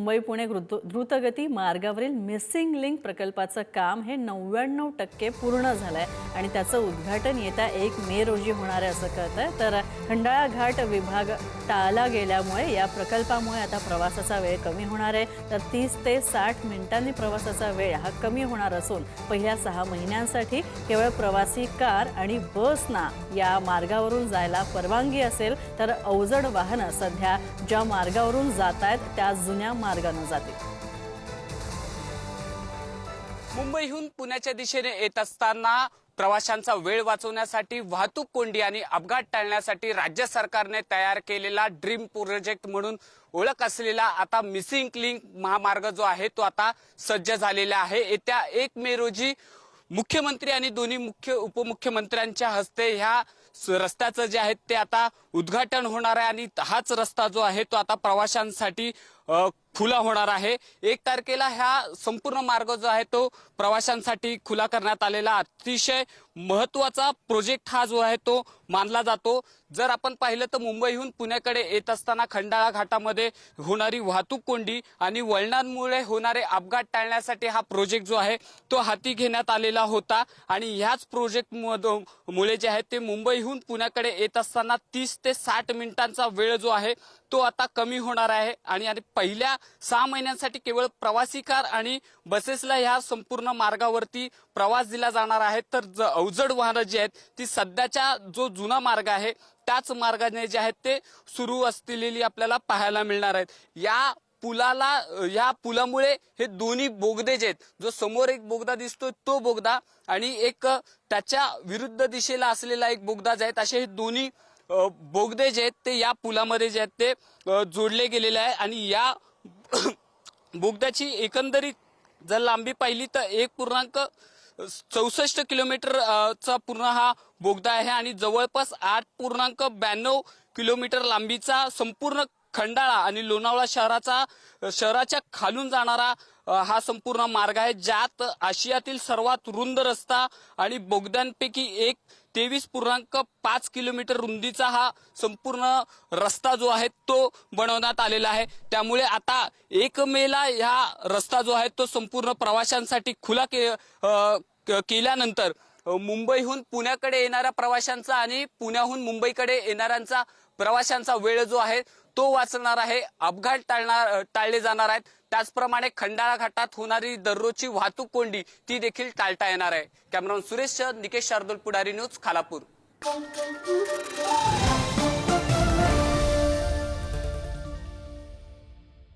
मुंबई पुणे द्रुतगती मार्गावरील missing link प्रकल्पाचं काम हे 99% पूर्ण झालंय आणि त्याचं उद्घाटन येत्या 1 मे रोजी होणार आहे असं कळतंय। तर खंडाळा घाट विभाग टाळला गेल्यामुळे या प्रकल्पामुळे आता प्रवासाचा वेळ कमी होणार आहे। तर 30 ते 60 मिनिटांनी प्रवासाचा वेळ हा कमी होणार असून पहिल्या 6 महिन्यांसाठी केवळ प्रवासी कार आणि बसना या मार्गावरून जायला परवानगी असेल, तर अवजड वाहनं सध्या ज्या मार्गावरून जात आहेत त्या जुन्या मार्गाने जातील। मुंबईहून पुण्याच्या दिशेने येत असताना प्रवाशांचा वेळ वाचवण्यासाठी, वाहतूक कोंडी आणि अपघात टाळण्यासाठी राज्य सरकारने तयार केलेला ड्रीम प्रोजेक्ट म्हणून ओळख असलेला आता मिसिंग लिंक महामार्ग जो आहे तो आता सज्ज झालेला आहे। येत्या 1 मे रोजी मुख्यमंत्री आणि दोन्ही उपमुख्यमंत्र्यांच्या हस्ते ह्या रस्त्याचं जे आहे ते आता उद्घाटन होणार आहे आणि हाच रस्ता जो आहे तो आता प्रवाशांसाठी खुला होणार आहे। 1 तारखेला हा संपूर्ण मार्ग जो आहे तो प्रवाशांसाठी खुला करण्यात आलेला अतिशय महत्त्वाचा प्रोजेक्ट हा जो आहे तो मानला जातो। जर आपण पाहिलं तर मुंबईहून पुण्याकडे येत असताना खंडाळा घाटामध्ये होणारी वाहतूक कोंडी आणि वळणांमुळे होणारे अपघात टाळण्यासाठी हा प्रोजेक्ट जो आहे तो हाती घेण्यात आलेला होता आणि ह्याच प्रोजेक्ट मुळे जे आहे ते मुंबईहून पुण्याकडे येत असताना 30 ते 60 मिनिटांचा वेळ जो आहे तो आता कमी होणार आहे आणि पहिल्या 6 महिन्यांसाठी केवळ प्रवासी कार आणि बसेसला ह्या संपूर्ण मार्गावरती प्रवास दिला जाणार आहे। तर अवजड वाहनं जी आहेत ती सध्याच्या जो जुना मार्ग आहे त्याच मार्गाने जे आहेत ते सुरू असलेली आपल्याला पाहायला मिळणार आहेत। या पुलामुळे हे दोन्ही बोगदे जे आहेत, जो समोर एक बोगदा दिसतोय तो बोगदा आणि एक त्याच्या विरुद्ध दिशेला असलेला एक बोगदा जे आहेत, असे हे दोन्ही बोगदे जे आहेत ते या पुलामध्ये जे आहेत ते जोडले गेलेले आहे आणि या बोगद्याची एकंदरीत जर लांबी पाहिली तर 1.64 किलोमीटरचा पूर्ण हा बोगदा आहे आणि जवळपास 8.92 किलोमीटर लांबीचा संपूर्ण खंडाळा आणि लोणावळा शहराच्या खालून जाणारा हा संपूर्ण मार्ग आहे, ज्यात आशियातील सर्वात रुंद रस्ता आणि बोगद्यांपैकी एक 23.5 किलोमीटर रुंदीचा हा संपूर्ण रस्ता जो आहे तो बनवण्यात आलेला आहे। त्यामुळे आता 1 मेला हा रस्ता जो आहे तो संपूर्ण प्रवाशांसाठी खुला केल्यानंतर मुंबईहून पुण्याकडे येणाऱ्या प्रवाशांचा आणि पुण्याहून मुंबईकडे येणाऱ्यांचा प्रवाशांचा वेळ जो आहे तो वाचणार आहे, अपघात टाळले जाणार आहेत। त्याचप्रमाणे खंडाळा घाटात होणारी दररोजची वाहतूक कोंडी ती देखील टाळता येणार आहे। कॅमेरामन सुरेश निकेश शार्दूल, पुढारी न्यूज, खालापूर।